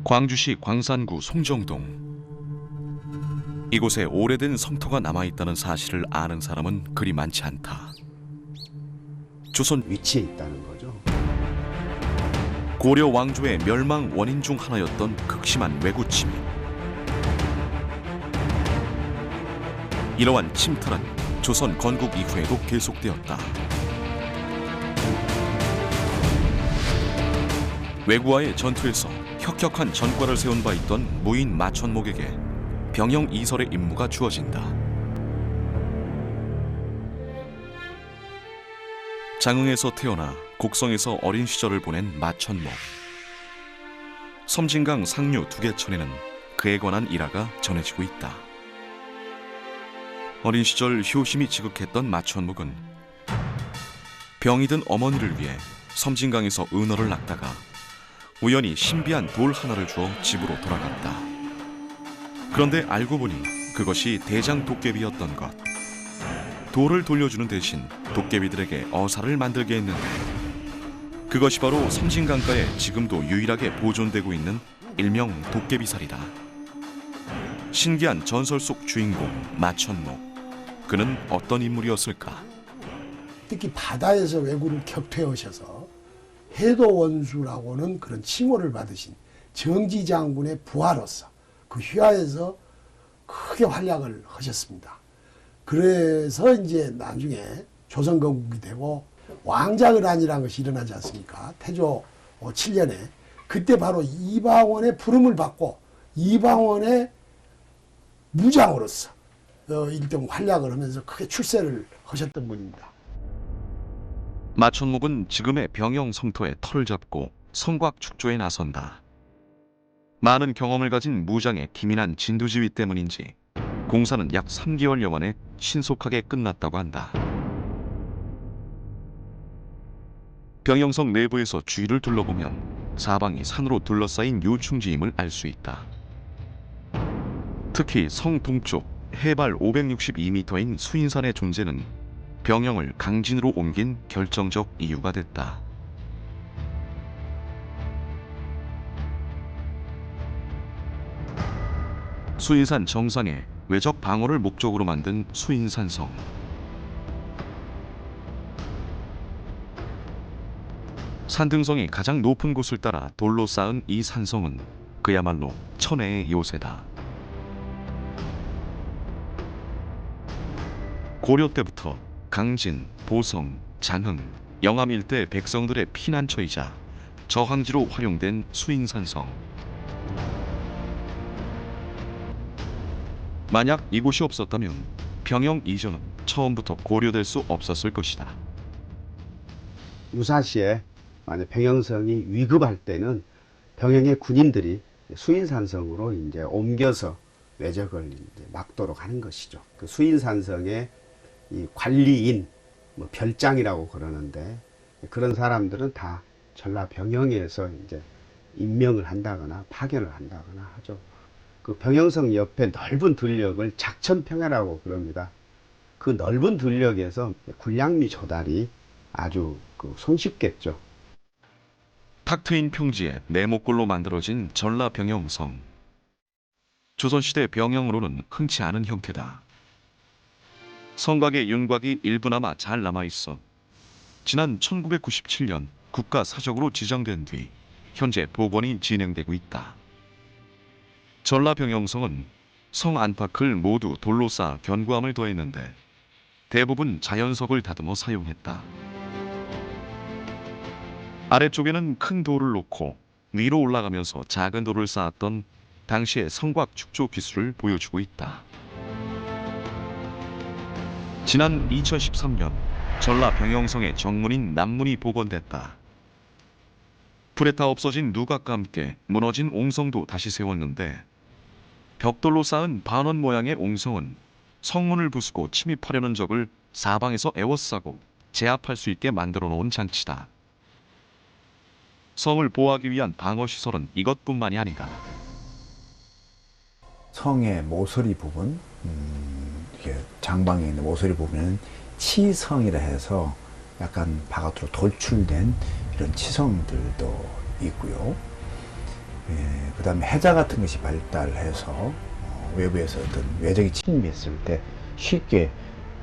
광주시 광산구 송정동. 이곳에 오래된 성터가 남아있다는 사실을 아는 사람은 그리 많지 않다. 조선 위치에 있다는 거죠. 고려 왕조의 멸망 원인 중 하나였던 극심한 왜구 침입. 이러한 침탈은 조선 건국 이후에도 계속되었다. 왜구와의 전투에서 혁혁한 전과를 세운 바 있던 무인 마천목에게 병영 이설의 임무가 주어진다. 장흥에서 태어나 곡성에서 어린 시절을 보낸 마천목. 섬진강 상류 두개천에는 그에 관한 일화가 전해지고 있다. 어린 시절 효심이 지극했던 마천목은 병이 든 어머니를 위해 섬진강에서 은어를 낚다가 우연히 신비한 돌 하나를 주어 집으로 돌아갔다. 그런데 알고 보니 그것이 대장 도깨비였던 것. 돌을 돌려주는 대신 도깨비들에게 어사를 만들게 했는데 그것이 바로 섬진강가에 지금도 유일하게 보존되고 있는 일명 도깨비살이다. 신기한 전설 속 주인공 마천목. 그는 어떤 인물이었을까? 특히 바다에서 왜구를 격퇴하셔서 해도원수라고는 그런 칭호를 받으신 정지장군의 부하로서 그 휘하에서 크게 활약을 하셨습니다. 그래서 이제 나중에 조선건국이 되고 왕자의란이라는 것이 일어나지 않습니까? 태조 7년에 그때 바로 이방원의 부름을 받고 이방원의 무장으로서 일등 활약을 하면서 크게 출세를 하셨던 분입니다. 마천목은 지금의 병영 성터에 터를 잡고 성곽 축조에 나선다. 많은 경험을 가진 무장의 기민한 진두지휘 때문인지 공사는 약 3개월여 만에 신속하게 끝났다고 한다. 병영성 내부에서 주위를 둘러보면 사방이 산으로 둘러싸인 요충지임을 알 수 있다. 특히 성 동쪽 해발 562m인 수인산의 존재는 병영을 강진으로 옮긴 결정적 이유가 됐다. 수인산 정상에 외적 방어를 목적으로 만든 수인산성. 산등성이 가장 높은 곳을 따라 돌로 쌓은 이 산성은 그야말로 천혜의 요새다. 고려 때부터 강진, 보성, 장흥, 영암 일대 백성들의 피난처이자 저항지로 활용된 수인산성. 만약 이곳이 없었다면 병영 이전은 처음부터 고려될 수 없었을 것이다. 유사시에 만약 병영성이 위급할 때는 병영의 군인들이 수인산성으로 이제 옮겨서 외적을 이제 막도록 하는 것이죠. 그 수인산성의 이 관리인, 별장이라고 그러는데 그런 사람들은 다 전라 병영에서 이제 임명을 한다거나 파견을 한다거나 하죠. 그 병영성 옆에 넓은 들녘을 작천평야라고 그럽니다. 그 넓은 들녘에서 군량미 조달이 아주 손쉽겠죠. 탁 트인 평지에 네모꼴로 만들어진 전라 병영성. 조선시대 병영으로는 흔치 않은 형태다. 성곽의 윤곽이 일부나마 잘 남아있어 지난 1997년 국가사적으로 지정된 뒤 현재 복원이 진행되고 있다. 전라 병영성은 성 안팎을 모두 돌로 쌓아 견고함을 더했는데 대부분 자연석을 다듬어 사용했다. 아래쪽에는 큰 돌을 놓고 위로 올라가면서 작은 돌을 쌓았던 당시의 성곽 축조 기술을 보여주고 있다. 지난 2013년 전라 병영성의 정문인 남문이 복원됐다. 불에 타 없어진 누각과 함께 무너진 옹성도 다시 세웠는데 벽돌로 쌓은 반원 모양의 옹성은 성문을 부수고 침입하려는 적을 사방에서 에워싸고 제압할 수 있게 만들어 놓은 장치다. 성을 보호하기 위한 방어시설은 이것뿐만이 아니다. 성의 모서리 부분, 이게 장방에 있는 모서리 부분은 치성이라 해서 약간 바깥으로 돌출된 이런 치성들도 있고요. 그다음에 해자 같은 것이 발달해서 외부에서 어떤 외적이 침입했을 때 쉽게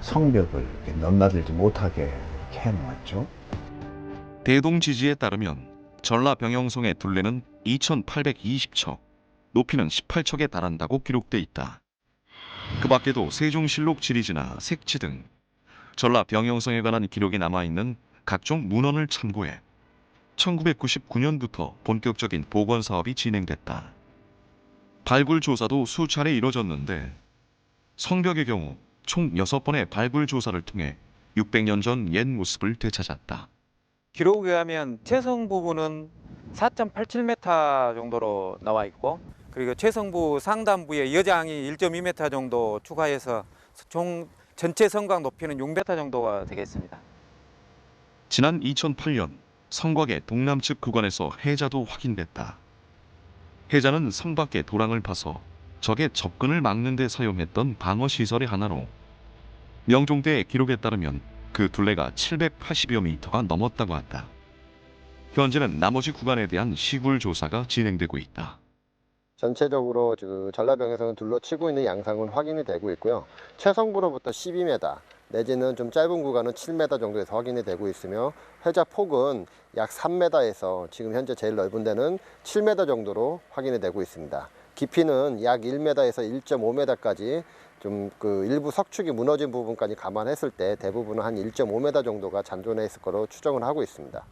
성벽을 이렇게 넘나들지 못하게 해놓았죠. 대동지지에 따르면 전라 병영성의 둘레는 2,820척, 높이는 18척에 달한다고 기록돼 있다. 그 밖에도 세종실록 지리지나 색지 등 전라 병영성에 관한 기록이 남아있는 각종 문헌을 참고해 1999년부터 본격적인 복원 사업이 진행됐다. 발굴 조사도 수차례 이뤄졌는데 성벽의 경우 총 6번의 발굴 조사를 통해 600년 전 옛 모습을 되찾았다. 기록에 의하면 최성 부분은 4.87m 정도로 나와 있고, 그리고 최성부 상단부에 여장이 1.2m 정도 추가해서 총 전체 성곽 높이는 6m 정도가 되겠습니다. 지난 2008년 성곽의 동남측 구간에서 해자도 확인됐다. 해자는 성 밖에 도랑을 파서 적의 접근을 막는 데 사용했던 방어시설의 하나로 명종 때의 기록에 따르면 그 둘레가 780여 미터가 넘었다고 한다. 현재는 나머지 구간에 대한 시굴 조사가 진행되고 있다. 전체적으로 전라병에서는 둘러치고 있는 양상은 확인이 되고 있고요. 최성부로부터 12m 내지는 좀 짧은 구간은 7m 정도에서 확인이 되고 있으며, 해자 폭은 약 3m에서 지금 현재 제일 넓은 데는 7m 정도로 확인이 되고 있습니다. 깊이는 약 1m에서 1.5m까지 좀 일부 석축이 무너진 부분까지 감안했을 때 대부분은 한 1.5m 정도가 잔존해 있을 거로 추정을 하고 있습니다.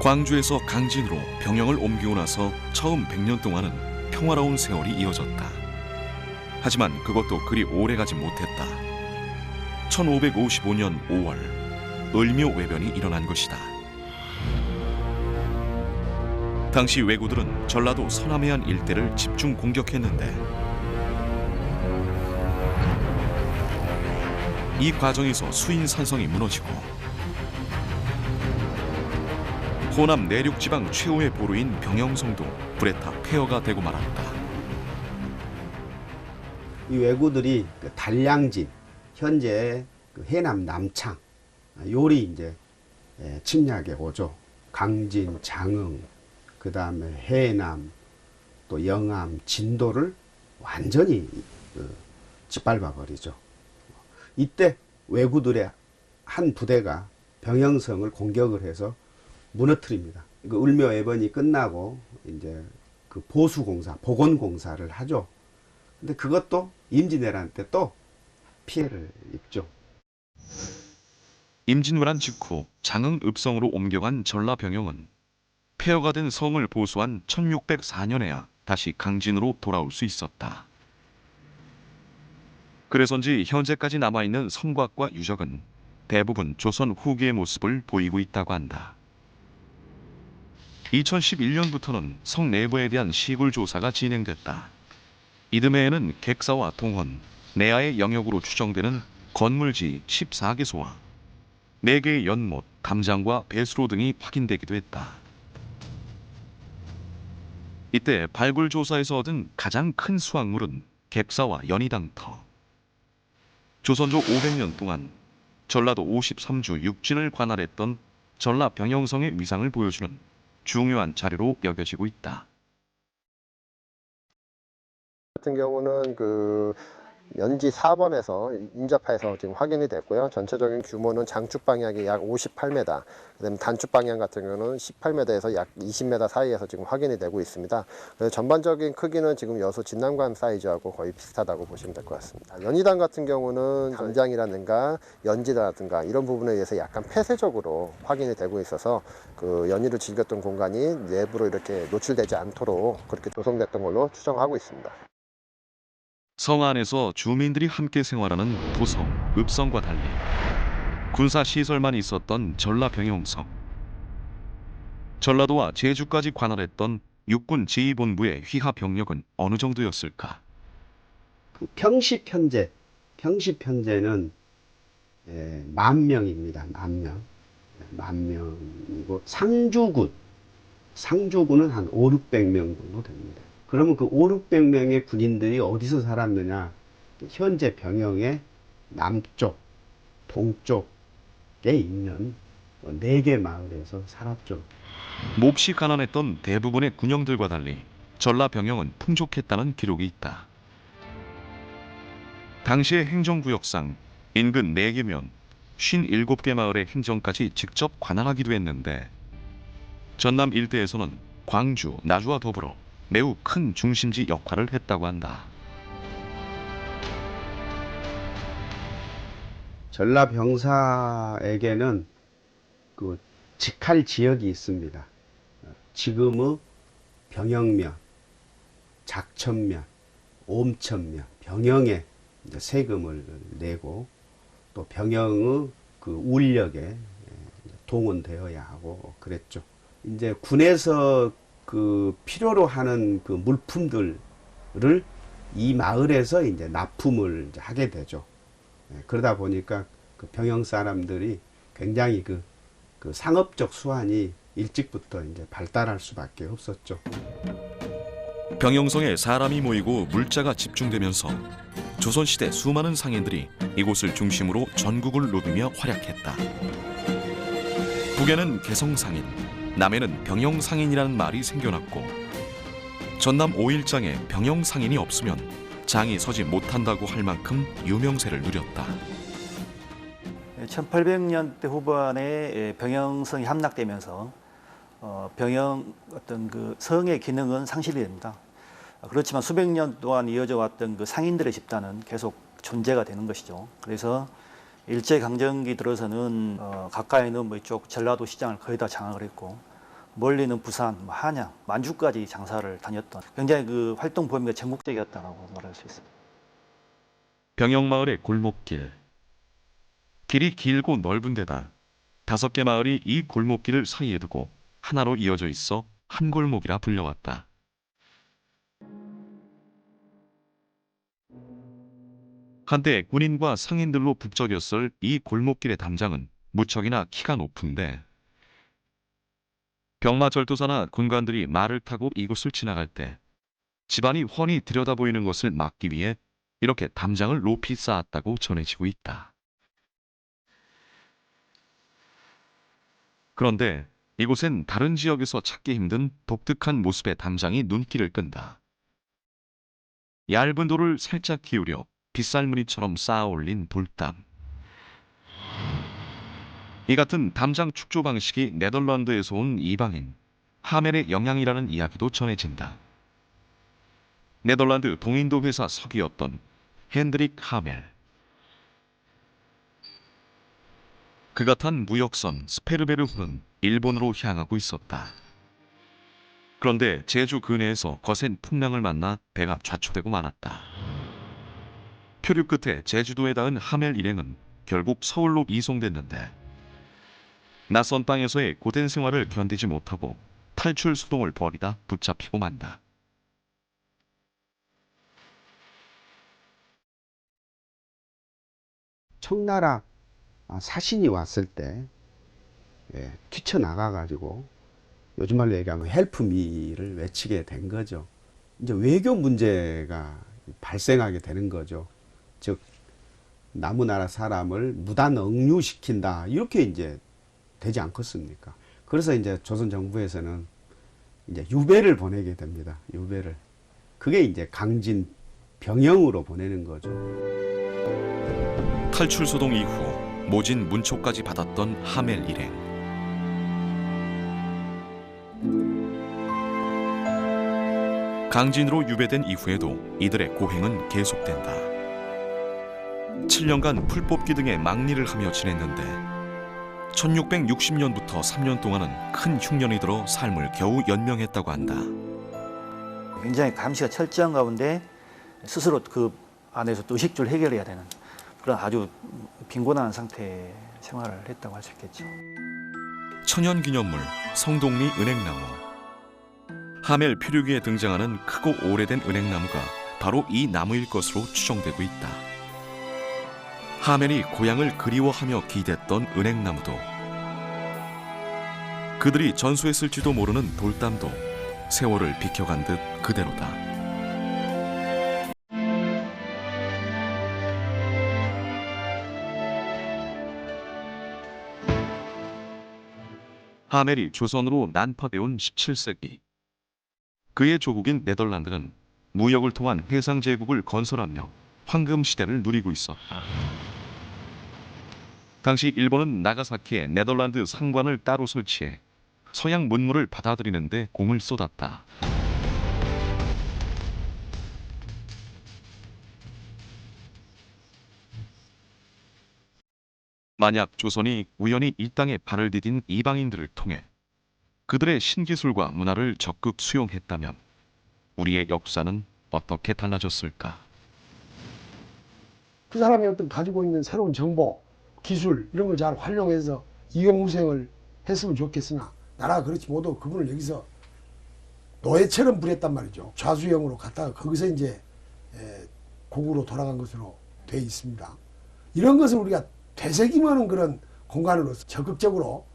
광주에서 강진으로 병영을 옮기고 나서 처음 100년 동안은 평화로운 세월이 이어졌다. 하지만 그것도 그리 오래가지 못했다. 1555년 5월 을묘외변이 일어난 것이다. 당시 왜구들은 전라도 서남해안 일대를 집중 공격했는데 이 과정에서 수인산성이 무너지고 호남 내륙지방 최후의 보루인 병영성도 불에 타 폐허가 되고 말았다. 이 왜구들이 단량진, 현재 해남 남창 요리 이제 침략에 오죠. 강진, 장흥, 그 다음에 해남, 또 영암, 진도를 완전히 짓밟아 버리죠. 이때 왜구들의 한 부대가 병영성을 공격을 해서 무너뜨립니다. 그 을묘해변이 끝나고 이제 그 보수공사, 복원공사를 하죠. 근데 그것도 임진왜란 때 또 피해를 입죠. 임진왜란 직후 장흥 읍성으로 옮겨간 전라 병영은 폐허가 된 성을 보수한 1604년에야 다시 강진으로 돌아올 수 있었다. 그래서인지 현재까지 남아있는 성곽과 유적은 대부분 조선 후기의 모습을 보이고 있다고 한다. 2011년부터는 성 내부에 대한 시굴 조사가 진행됐다. 이듬해에는 객사와 동헌, 내하의 영역으로 추정되는 건물지 14개소와 4개의 연못, 담장과 배수로 등이 확인되기도 했다. 이때 발굴 조사에서 얻은 가장 큰 수확물은 객사와 연희당터. 조선조 500년 동안 전라도 53주 육진을 관할했던 전라 병영성의 위상을 보여주는 중요한 자료로 여겨지고 있다. 같은 경우는 연지 4번에서 인접해서 지금 확인이 됐고요. 전체적인 규모는 장축 방향이 약 58m, 그다음에 단축 방향 같은 경우는 18m에서 약 20m 사이에서 지금 확인이 되고 있습니다. 그래서 전반적인 크기는 지금 여수 진남관 사이즈하고 거의 비슷하다고 보시면 될 것 같습니다. 연희당 같은 경우는 담장이라든가 연지라든가 이런 부분에 의해서 약간 폐쇄적으로 확인이 되고 있어서 그 연희를 즐겼던 공간이 내부로 이렇게 노출되지 않도록 그렇게 조성됐던 걸로 추정하고 있습니다. 성 안에서 주민들이 함께 생활하는 도성, 읍성과 달리 군사시설만 있었던 전라 병영성. 전라도와 제주까지 관할했던 육군 제2본부의 휘하 병력은 어느 정도였을까? 평시편제는 10,000명입니다. 10,000명. 10,000명이고 상주군은 한 500-600명 정도 됩니다. 그러면 그 500-600명의 군인들이 어디서 살았느냐? 현재 병영의 남쪽, 동쪽에 있는 4개 마을에서 살았죠. 몹시 가난했던 대부분의 군영들과 달리 전라병영은 풍족했다는 기록이 있다. 당시의 행정구역상 인근 4개면 57개 마을의 행정까지 직접 관할하기도 했는데 전남 일대에서는 광주, 나주와 더불어 매우 큰 중심지 역할을 했다고 한다. 전라 병사에게는 그 직할 지역이 있습니다. 지금의 병영면, 작천면, 옴천면, 병영에 이제 세금을 내고 또 병영의 그 울력에 동원되어야 하고 그랬죠. 이제 군에서 그 필요로 하는 그 물품들을 이 마을에서 이제 납품을 이제 하게 되죠. 그러다 보니까 그 병영 사람들이 굉장히 그 상업적 수완이 일찍부터 이제 발달할 수밖에 없었죠. 병영성에 사람이 모이고 물자가 집중되면서 조선시대 수많은 상인들이 이곳을 중심으로 전국을 누비며 활약했다. 북에는 개성상인, 남에는 병영상인이라는 말이 생겨났고 전남 5일장에 병영상인이 없으면 장이 서지 못한다고 할 만큼 유명세를 누렸다. 1800년대 후반에 병영성이 함락되면서 병영 어떤 그 성의 기능은 상실이 됩니다. 그렇지만 수백 년 동안 이어져 왔던 그 상인들의 집단은 계속 존재가 되는 것이죠. 그래서 일제강점기 들어서는 가까이는 뭐 이쪽 전라도 시장을 거의 다 장악을 했고 멀리는 부산, 한양, 만주까지 장사를 다녔던 굉장히 그 활동 범위가 전국적이었다고 말할 수 있습니다. 병영마을의 골목길. 길이 길고 넓은 데다 5개 마을이 이 골목길을 사이에 두고 하나로 이어져 있어 한 골목이라 불려왔다. 한때 군인과 상인들로 북적였을 이 골목길의 담장은 무척이나 키가 높은데 병마절도사나 군관들이 말을 타고 이곳을 지나갈 때 집안이 훤히 들여다 보이는 것을 막기 위해 이렇게 담장을 높이 쌓았다고 전해지고 있다. 그런데 이곳엔 다른 지역에서 찾기 힘든 독특한 모습의 담장이 눈길을 끈다. 얇은 돌을 살짝 기울여 빗살무늬처럼 쌓아 올린 돌담. 이 같은 담장 축조 방식이 네덜란드에서 온 이방인 하멜의 영향이라는 이야기도 전해진다. 네덜란드 동인도 회사 석이었던 핸드릭 하멜. 그가 탄 무역선 스페르베르호는 일본으로 향하고 있었다. 그런데 제주 근해에서 거센 풍랑을 만나 배가 좌초되고 말았다. 표류 끝에 제주도에 닿은 하멜 일행은 결국 서울로 이송됐는데 낯선 땅에서의 고된 생활을 견디지 못하고 탈출 수동을 벌이다 붙잡히고 만다. 청나라 사신이 왔을 때 뛰쳐나가가지고 요즘 말로 얘기하면 헬프미를 외치게 된 거죠. 이제 외교 문제가 발생하게 되는 거죠. 즉 남의 나라 사람을 무단 억류시킨다 이렇게 이제 되지 않겠습니까? 그래서 이제 조선 정부에서는 이제 유배를 보내게 됩니다. 유배를. 그게 이제 강진 병영으로 보내는 거죠. 탈출 소동 이후 모진 문초까지 받았던 하멜 일행. 강진으로 유배된 이후에도 이들의 고행은 계속된다. 7년간 풀 뽑기 등의 막리를 하며 지냈는데 1660년부터 3년 동안은 큰 흉년이 들어 삶을 겨우 연명했다고 한다. 굉장히 감시가 철저한 가운데 스스로 그 안에서 또 의식주를 해결해야 되는 그런 아주 빈곤한 상태의 생활을 했다고 할 수 있겠죠. 천연기념물 성동리 은행나무. 하멜 표류기에 등장하는 크고 오래된 은행나무가 바로 이 나무일 것으로 추정되고 있다. 하멜이 고향을 그리워하며 기댔던 은행나무도, 그들이 전수했을지도 모르는 돌담도 세월을 비켜간 듯 그대로다. 하멜이 조선으로 난파되온 17세기. 그의 조국인 네덜란드는 무역을 통한 해상 제국을 건설하며 황금 시대를 누리고 있었다. 당시 일본은 나가사키에 네덜란드 상관을 따로 설치해 서양 문물을 받아들이는 데 공을 쏟았다. 만약 조선이 우연히 이 땅에 발을 디딘 이방인들을 통해 그들의 신기술과 문화를 적극 수용했다면 우리의 역사는 어떻게 달라졌을까? 그 사람이 어떤 가지고 있는 새로운 정보, 기술 이런 걸 잘 활용해서 이용우생을 했으면 좋겠으나 나라가 그렇지 못하고 그분을 여기서 노예처럼 부렸단 말이죠. 좌수형으로 갔다가 거기서 이제 고국으로 돌아간 것으로 돼 있습니다. 이런 것을 우리가 되새김하는 그런 공간으로서 적극적으로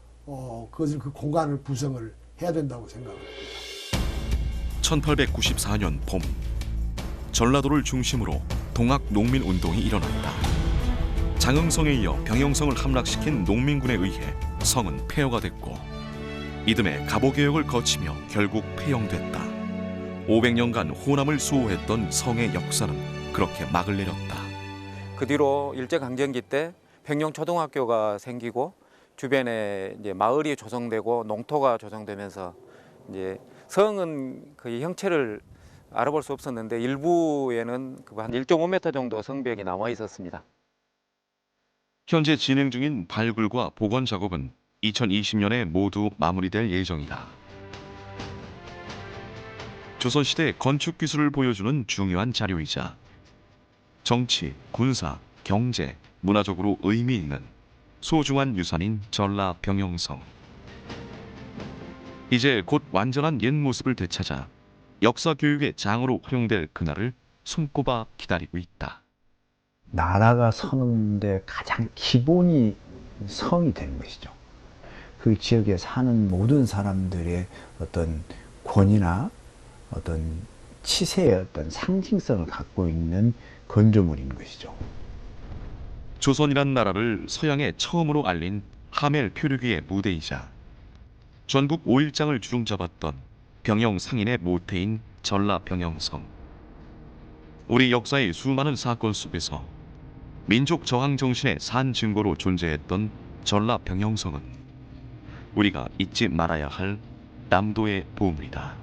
그것을 그 공간을 구성을 해야 된다고 생각합니다. 1894년 봄, 전라도를 중심으로 동학 농민 운동이 일어났다. 장흥성에 이어 병영성을 함락시킨 농민군에 의해 성은 폐허가 됐고 이듬해 갑오개혁을 거치며 결국 폐영됐다. 500년간 호남을 수호했던 성의 역사는 그렇게 막을 내렸다. 그 뒤로 일제강점기 때 평영초등학교가 생기고 주변에 이제 마을이 조성되고 농토가 조성되면서 이제 성은 거의 형체를 알아볼 수 없었는데 일부에는 한 1.5m 정도 성벽이 남아 있었습니다. 현재 진행 중인 발굴과 복원 작업은 2020년에 모두 마무리될 예정이다. 조선시대 건축 기술을 보여주는 중요한 자료이자 정치, 군사, 경제, 문화적으로 의미 있는 소중한 유산인 전라 병영성. 이제 곧 완전한 옛 모습을 되찾아 역사 교육의 장으로 활용될 그날을 손꼽아 기다리고 있다. 나라가 서는데 가장 기본이 성이 되는 것이죠. 그 지역에 사는 모든 사람들의 어떤 권위나 어떤 치세의 어떤 상징성을 갖고 있는 건조물인 것이죠. 조선이란 나라를 서양에 처음으로 알린 하멜 표류기의 무대이자 전국 5일장을 주름잡았던 병영 상인의 모태인 전라 병영성. 우리 역사의 수많은 사건 속에서 민족 저항 정신의 산 증거로 존재했던 전라 병영성은 우리가 잊지 말아야 할 남도의 보물이다.